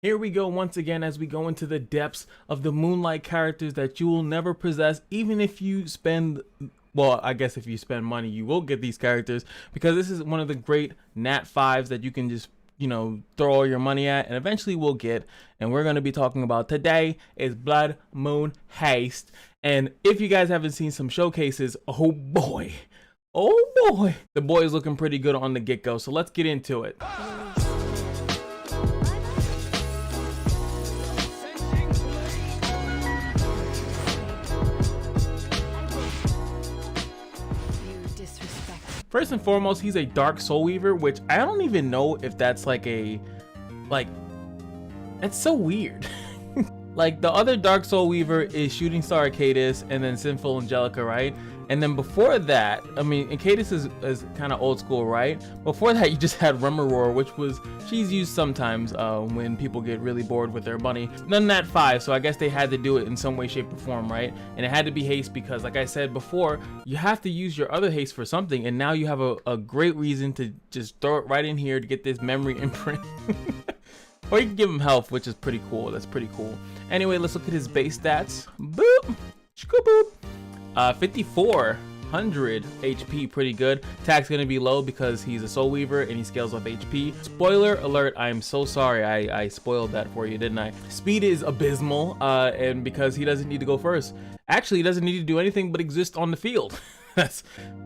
Here we go once again as we go into the depths of the Moonlight characters that you will never possess, even if you spend, well, I guess if you spend money, you will get these characters, because this is one of the great Nat 5s that you can just, throw all your money at and eventually will get. And we're going to be talking about today is Blood Moon Haste. And if you guys haven't seen some showcases, oh boy, the boy is looking pretty good on the get-go. So let's get into it. First and foremost, he's a Dark Soul Weaver, which I don't even know if that's that's so weird. Like, the other Dark Soul Weaver is Shooting Star Arcadis and then Sinful Angelica, right? And then before that, I mean, Arcadis is kind of old school, right? Before that, you just had Remaror, which she's used sometimes when people get really bored with their money. None of that 5, so I guess they had to do it in some way, shape, or form, right? And it had to be Haste because, like I said before, you have to use your other Haste for something, and now you have a great reason to just throw it right in here to get this memory imprint. Or you can give him health, which is pretty cool. That's pretty cool. Anyway, let's look at his base stats. Boop! Boop! 5400 HP, pretty good. Attack's gonna be low because he's a Soul Weaver and he scales off HP. Spoiler alert, I'm so sorry I spoiled that for you, didn't I? Speed is abysmal, and because he doesn't need to go first. Actually, he doesn't need to do anything but exist on the field.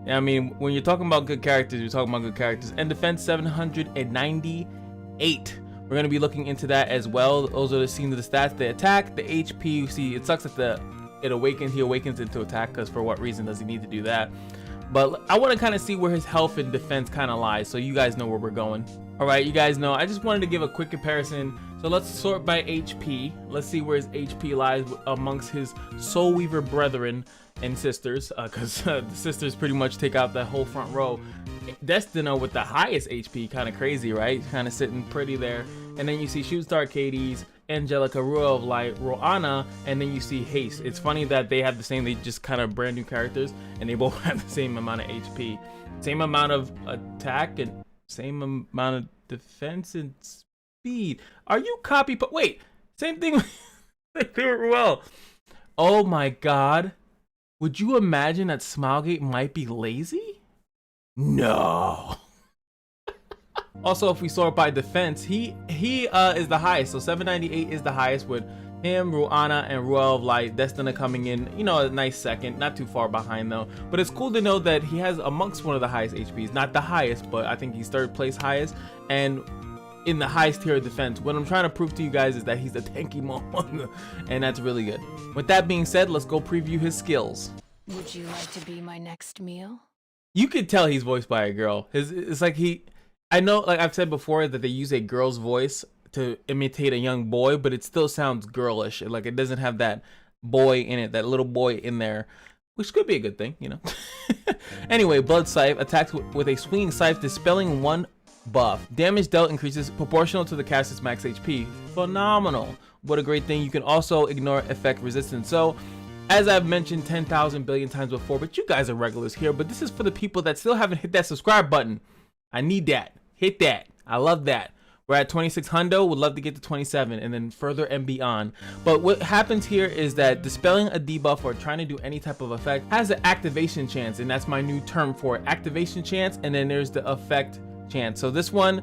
I mean, when you're talking about good characters, you're talking about good characters. And defense 798. We're gonna be looking into that as well. Those are the scenes of the stats. The attack, the HP, you see, it sucks that he awakens into attack, because for what reason does he need to do that? But I want to kind of see where his health and defense kind of lies, so you guys know where we're going. All right, you guys know, I just wanted to give a quick comparison. So let's sort by HP. Let's see where his HP lies amongst his Soul Weaver brethren and sisters, because the sisters pretty much take out that whole front row. Destino with the highest HP, kind of crazy, right? Kind of sitting pretty there. And then you see Shooting Star Arcadis, Angelica, Royal of Light, Roanna, and then you see Haste. It's funny that they have the same, they just kind of brand new characters, and they both have the same amount of HP, same amount of attack, and same amount of defense and speed. Are you wait, same thing. They do it well. Oh my god, would you imagine that Smilegate might be lazy? No. Also, if we sort by defense, he is the highest. So 798 is the highest, with him, Ruana, and Royal of Light. Destina coming in, a nice second, not too far behind though. But it's cool to know that he has amongst one of the highest HPs, not the highest, but I think he's third place highest, and in the highest tier of defense. What I'm trying to prove to you guys is that he's a tanky mon, and that's really good. With that being said, let's go preview his skills. Would you like to be my next meal? You could tell he's voiced by a girl. It's like I know, like I've said before, that they use a girl's voice to imitate a young boy, but it still sounds girlish. Like, it doesn't have that boy in it, that little boy in there, which could be a good thing, Anyway, Blood Scythe attacks with a swinging scythe, dispelling one buff. Damage dealt increases proportional to the caster's max HP. Phenomenal. What a great thing. You can also ignore effect resistance. So, as I've mentioned 10,000 billion times before, but you guys are regulars here, but this is for the people that still haven't hit that subscribe button. I need that. Hit that. I love that. We're at 26 hundo. Would love to get to 27 and then further and beyond. But what happens here is that dispelling a debuff or trying to do any type of effect has an activation chance, and that's my new term for it. Activation chance, and then there's the effect chance. So this one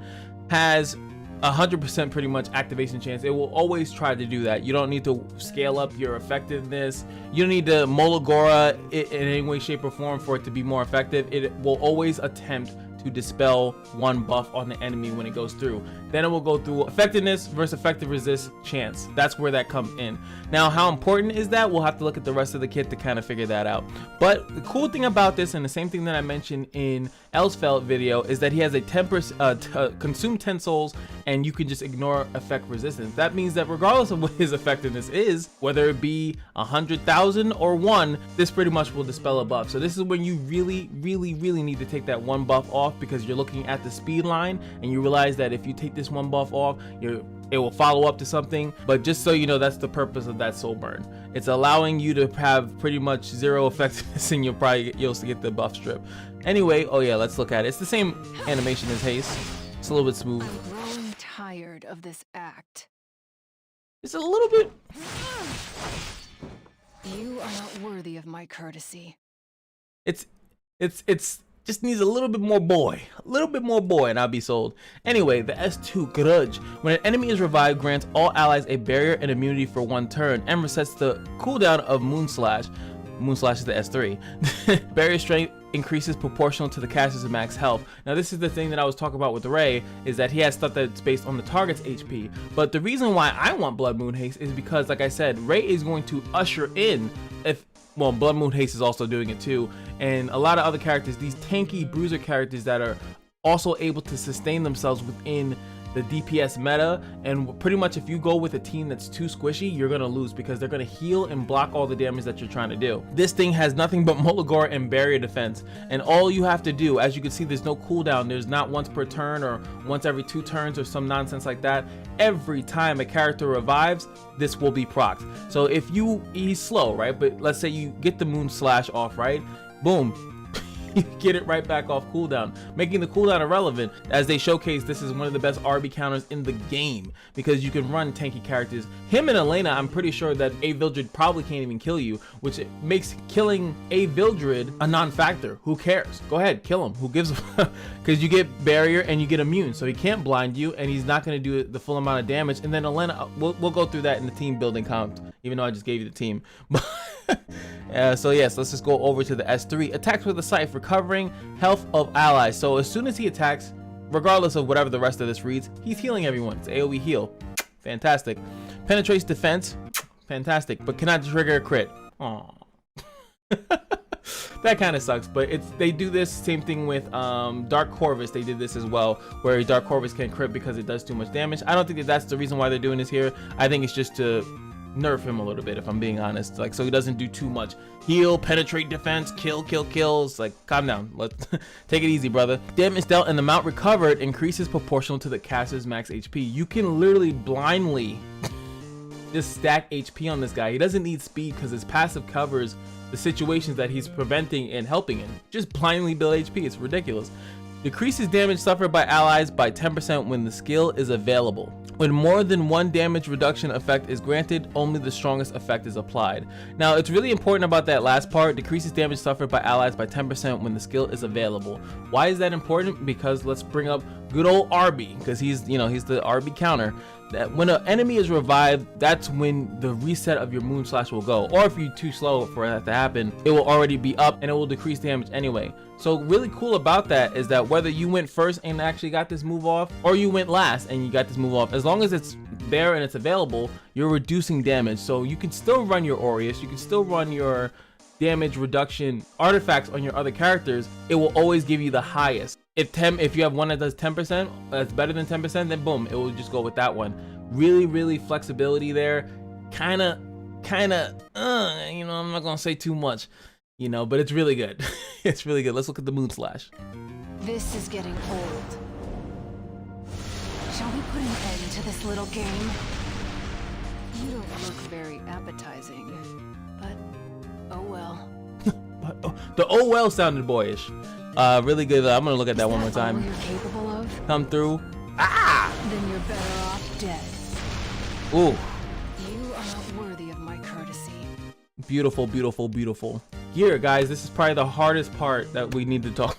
has 100% pretty much activation chance. It will always try to do that. You don't need to scale up your effectiveness. You don't need to Molagora it in any way, shape, or form for it to be more effective. It will always attempt to dispel one buff on the enemy when it goes through. Then it will go through effectiveness versus effective resist chance. That's where that comes in. Now, how important is that? We'll have to look at the rest of the kit to kind of figure that out. But the cool thing about this, and the same thing that I mentioned in Elsfeld video, is that he has a consume 10 souls, and you can just ignore effect resistance. That means that regardless of what his effectiveness is, whether it be 100,000 or 1, this pretty much will dispel a buff. So this is when you really need to take that one buff off, because you're looking at the speed line and you realize that if you take this one buff off, it will follow up to something. But just so you know, that's the purpose of that soul burn. It's allowing you to have pretty much zero effectiveness, and you'll get the buff strip. Anyway, oh yeah, let's look at it. It's the same animation as Haste. It's a little bit smooth. I'm growing tired of this act. It's a little bit. You are not worthy of my courtesy. It's just needs a little bit more boy, and I'll be sold. Anyway, the S2 Grudge. When an enemy is revived, grants all allies a barrier and immunity for 1 turn, and resets the cooldown of Moonslash. Moonslash is the S3. Barrier strength increases proportional to the caster's max health. Now this is the thing that I was talking about with Ray, is that he has stuff that's based on the target's HP. But the reason why I want Blood Moon Haste is because, like I said, Ray is going to usher in, well, Blood Moon Haste is also doing it too, and a lot of other characters, these tanky bruiser characters that are also able to sustain themselves within the DPS meta. And pretty much if you go with a team that's too squishy, you're gonna lose, because they're gonna heal and block all the damage that you're trying to do. This thing has nothing but Mulligore and barrier defense, and all you have to do, as you can see, there's no cooldown. There's not once per turn or once every 2 turns or some nonsense like that. Every time a character revives, this will be procced. So if he's slow, right, but let's say you get the Moon Slash off, right, boom, you get it right back off cooldown, making the cooldown irrelevant. As they showcase, this is one of the best RB counters in the game, because you can run tanky characters. Him and Elena, I'm pretty sure that a Vildred probably can't even kill you, which makes killing a Vildred a non-factor. Who cares? Go ahead, kill him. Who gives a because you get barrier and you get immune, so he can't blind you, and he's not going to do the full amount of damage. And then Elena, we'll go through that in the team building count, even though I just gave you the team. So yes, let's just go over to the S3. Attacks with the Scythe, recovering health of allies. So as soon as he attacks, regardless of whatever the rest of this reads, he's healing everyone. It's AoE heal. Fantastic. Penetrates defense. Fantastic. But cannot trigger a crit. Aww. That kind of sucks, but they do this same thing with Dark Corvus. They did this as well, where Dark Corvus can crit because it does too much damage. I don't think that's the reason why they're doing this here. I think it's just to nerf him a little bit, if I'm being honest, like, so he doesn't do too much. Heal, penetrate defense, kills. Like, calm down, let's take it easy, brother. Damage dealt and the amount recovered increases proportional to the caster's max HP. You can literally blindly just stack HP on this guy. He doesn't need speed because his passive covers the situations that he's preventing and helping in. Just blindly build HP. It's ridiculous. Decreases damage suffered by allies by 10% when the skill is available. When more than 1 damage reduction effect is granted, only the strongest effect is applied. Now, it's really important about that last part. Decreases damage suffered by allies by 10% when the skill is available. Why is that important? Because let's bring up good old RB, because he's the RB counter. That when an enemy is revived, that's when the reset of your Moon Slash will go. Or if you're too slow for that to happen, it will already be up and it will decrease damage anyway. So really cool about that is that whether you went first and actually got this move off, or you went last and you got this move off, as long as it's there and it's available, you're reducing damage. So you can still run your Aureus, you can still run your damage reduction artifacts on your other characters. It will always give you the highest. If you have one that does 10%, that's better than 10%, then boom, it will just go with that one. Really flexibility there. Kinda, I'm not gonna say too much, but it's really good. It's really good. Let's look at the Moon Slash. This is getting old. Shall we put an end to this little game? You don't look very appetizing, but oh well. The oh well sounded boyish. Really good. I'm gonna look at that one more time. All you're capable of? Come through. Ah! Then you're better off dead. Ooh. You are not worthy of my courtesy. Beautiful. Here, guys, this is probably the hardest part that we need to talk.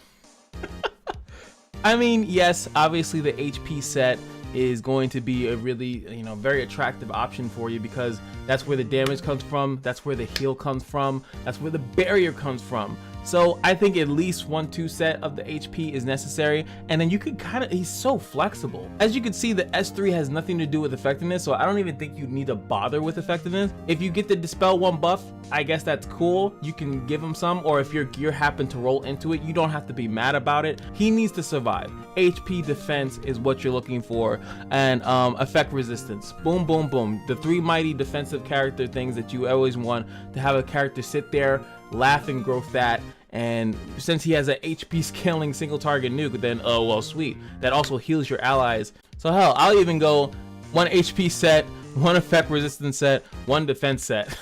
I mean, yes, obviously the HP set is going to be a really, very attractive option for you, because that's where the damage comes from, that's where the heal comes from, that's where the barrier comes from. So I think at least 1-2 set of the HP is necessary, and then you could he's so flexible. As you can see, the S3 has nothing to do with effectiveness, so I don't even think you need to bother with effectiveness. If you get the Dispel 1 buff, I guess that's cool. You can give him some, or if your gear happened to roll into it, you don't have to be mad about it. He needs to survive. HP defense is what you're looking for, and effect resistance. Boom, boom, boom. The 3 mighty defensive character things that you always want to have a character sit there, laugh and grow fat. And since he has an HP scaling single target nuke, then oh well, sweet, that also heals your allies. So hell, I'll even go 1 HP set, 1 effect resistance set, 1 defense set.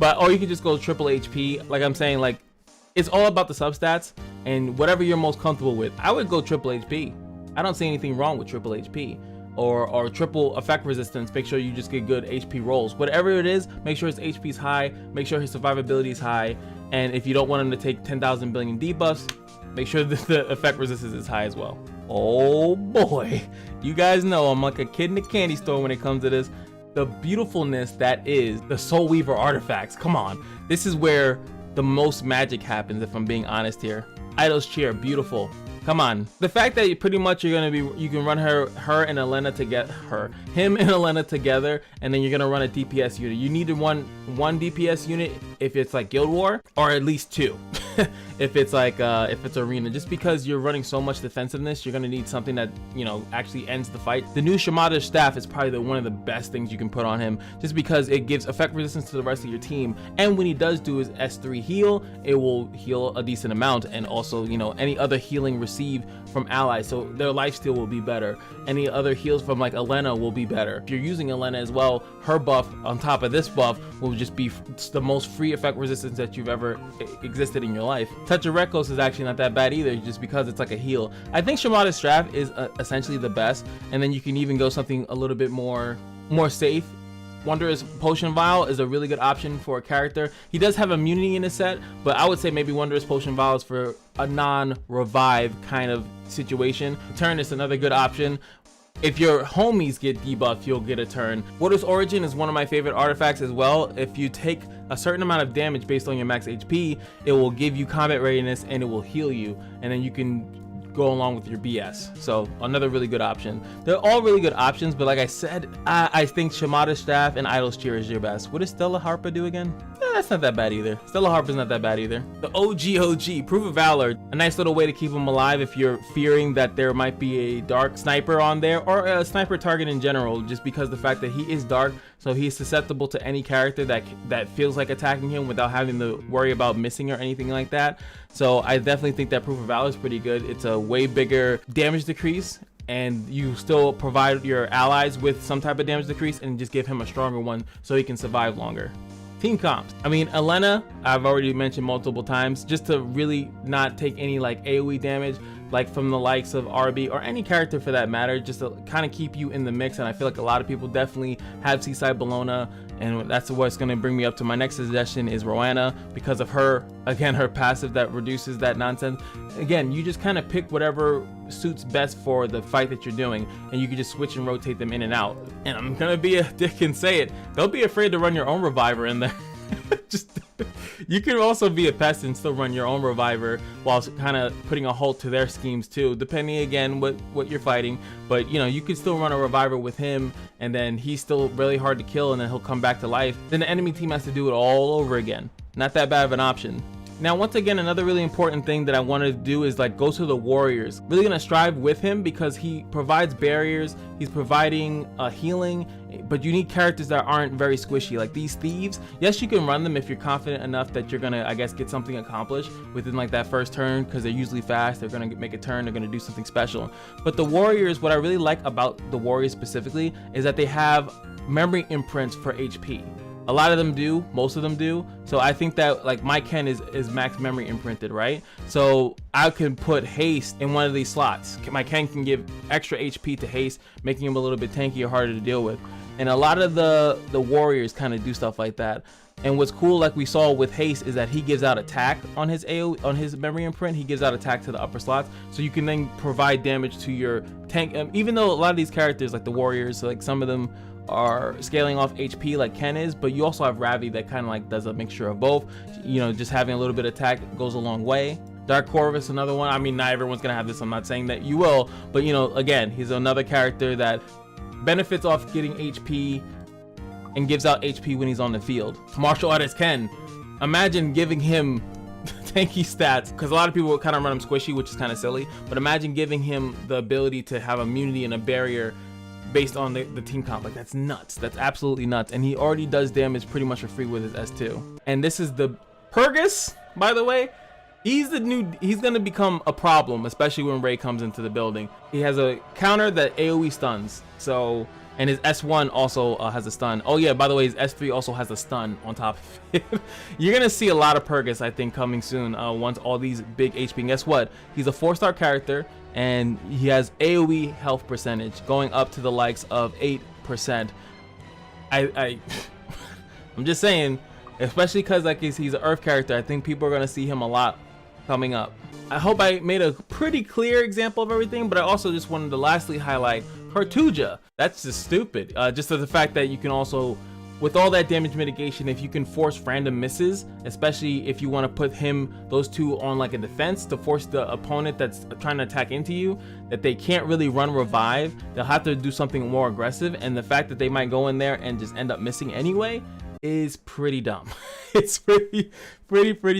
Or you can just go triple HP. Like I'm saying, like, it's all about the substats and whatever you're most comfortable with. I would go triple HP. I don't see anything wrong with triple HP. or triple effect resistance, make sure you just get good HP rolls. Whatever it is, make sure his HP is high, make sure his survivability is high, and if you don't want him to take 10,000 billion debuffs, make sure that the effect resistance is high as well. Oh boy, you guys know I'm like a kid in a candy store when it comes to this. The beautifulness that is the Soul Weaver artifacts. Come on, this is where the most magic happens, if I'm being honest here. Idol's Cheer, beautiful. Come on, the fact that you pretty much you can run her and Elena together, him and Elena together, and then you're gonna run a DPS unit. You need one DPS unit if it's like Guild War, or at least 2 if it's like if it's arena. Just because you're running so much defensiveness, you're gonna need something that, you know, actually ends the fight. The new Shimada's staff is probably one of the best things you can put on him, just because it gives effect resistance to the rest of your team, and when he does do his S3 heal, it will heal a decent amount, and also, you know, any other healing received from allies, so their lifesteal will be better. Any other heals from like Elena will be better. If you're using Elena as well, her buff on top of this buff will just be the most free effect resistance that you've ever existed in your life. Touch of Rekos is actually not that bad either, just because it's like a heal. I think Shimada's staff is essentially the best, and then you can even go something a little bit more safe. Wondrous Potion Vial is a really good option for a character. He does have immunity in his set, but I would say maybe Wondrous Potion Vial is for a non-revive kind of situation. Turn is another good option. If your homies get debuffed, you'll get a turn. Wondrous Origin is one of my favorite artifacts as well. If you take a certain amount of damage based on your max HP, it will give you combat readiness and it will heal you, and then you can go along with your BS. So another really good option. They're all really good options, but like I said, I think Shimada's staff and Idol's Cheer is your best. What does Stella Harpa do again? That's not that bad either. Stella Harpa's not that bad either. The OG, Proof of Valor, a nice little way to keep him alive if you're fearing that there might be a dark sniper on there, or a sniper target in general, just because the fact that he is dark, so he's susceptible to any character that feels like attacking him without having to worry about missing or anything like that. So I definitely think that Proof of Valor is pretty good. It's a way bigger damage decrease, and you still provide your allies with some type of damage decrease and just give him a stronger one so he can survive longer. Team comps. I mean, Elena, I've already mentioned multiple times, just to really not take any like AoE damage, like from the likes of RB or any character for that matter, just to kind of keep you in the mix. And I feel like a lot of people definitely have Seaside Bologna, and that's what's going to bring me up to my next suggestion is Roanna, because of her, again, her passive that reduces that nonsense. Again, you just kind of pick whatever suits best for the fight that you're doing, and you can just switch and rotate them in and out. And I'm gonna be a dick and say it, don't be afraid to run your own reviver in there. Just you can also be a pest and still run your own reviver while kind of putting a halt to their schemes too, depending again what you're fighting. But you know, you can still run a reviver with him, and then he's still really hard to kill, and then he'll come back to life. Then the enemy team has to do it all over again. Not that bad of an option. Now, once again, another really important thing that I wanted to do is like go to the warriors. Really gonna strive with him because he provides barriers, he's providing healing, but you need characters that aren't very squishy. Like these thieves, yes, you can run them if you're confident enough that you're gonna, I guess, get something accomplished within like that first turn, because they're usually fast, they're gonna make a turn, they're gonna do something special. But the warriors, what I really like about the warriors specifically is that they have memory imprints for HP. A lot of them do, most of them do. So I think that like my Ken is max memory imprinted, right? So I can put Haste in one of these slots. My Ken can give extra HP to Haste, making him a little bit tanky or harder to deal with. And a lot of the warriors kind of do stuff like that. And what's cool, like we saw with Haste, is that he gives out attack on his AoE, on his memory imprint. He gives out attack to the upper slots, so you can then provide damage to your tank. Even though a lot of these characters, like the warriors, like some of them are scaling off HP like Ken is, but you also have Ravi that kind of like does a mixture of both. You know, just having a little bit of attack goes a long way. Dark Corvus, another one. I mean, not everyone's gonna have this, I'm not saying that you will, but you know, again, he's another character that benefits off getting HP and gives out HP when he's on the field. Martial Artist Ken, imagine giving him tanky stats, because a lot of people kind of run him squishy, which is kind of silly, but imagine giving him the ability to have immunity and a barrier based on the team comp. Like, that's nuts. That's absolutely nuts. And he already does damage pretty much for free with his S2. And this is the Purgus, by the way. He's gonna become a problem, especially when Ray comes into the building. He has a counter that AoE stuns, so, and his S1 also has a stun. Oh yeah, by the way, his S3 also has a stun on top of it. You're gonna see a lot of Purgus, I think, coming soon once all these big HP. And guess what? He's a 4-star character, and he has AoE health percentage going up to the likes of 8%. I'm just saying, especially because like he's an Earth character, I think people are gonna see him a lot coming up. I hope I made a pretty clear example of everything, but I also just wanted to lastly highlight Hertuja. That's just stupid. Just the fact that you can also, with all that damage mitigation, if you can force random misses, especially if you want to put those two on like a defense to force the opponent that's trying to attack into you, that they can't really run revive, they'll have to do something more aggressive, and the fact that they might go in there and just end up missing anyway is pretty dumb. It's pretty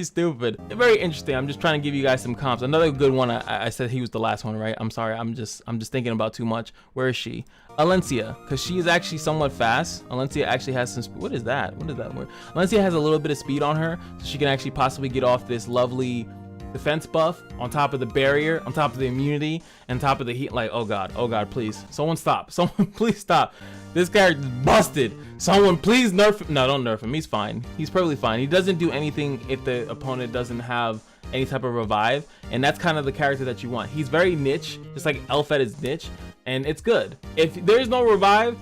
stupid. Very interesting. I'm just trying to give you guys some comps. Another good one, I said he was the last one, right? I'm sorry, I'm just thinking about too much. Where is she? Alencia, because she is actually somewhat fast. Alencia actually has some what is that word? Alencia has a little bit of speed on her, so she can actually possibly get off this lovely defense buff on top of the barrier, on top of the immunity, and top of the heat. Like, oh god, please, someone stop. Someone please stop. This character's busted. Someone please nerf him. No, don't nerf him. He's fine. He's perfectly fine. He doesn't do anything if the opponent doesn't have any type of revive, and that's kind of the character that you want. He's very niche, just like Elfed is niche, and it's good. If there's no revive,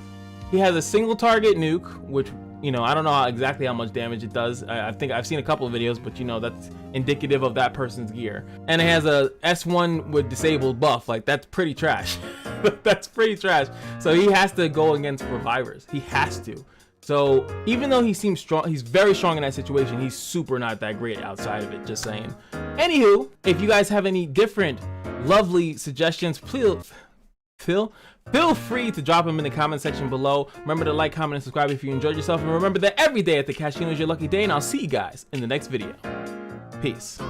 he has a single target nuke, which, you know, I don't know exactly how much damage it does. I think I've seen a couple of videos, but you know, that's indicative of that person's gear. And it has a S1 with disabled buff. Like, that's pretty trash. That's pretty trash. So he has to go against revivers. He has to. So even though he seems strong, he's very strong in that situation, he's super not that great outside of it, just saying. Anywho, if you guys have any different lovely suggestions, please feel free to drop them in the comment section below. Remember to like, comment, and subscribe if you enjoyed yourself. And remember that every day at the Kashino is your lucky day, and I'll see you guys in the next video. Peace.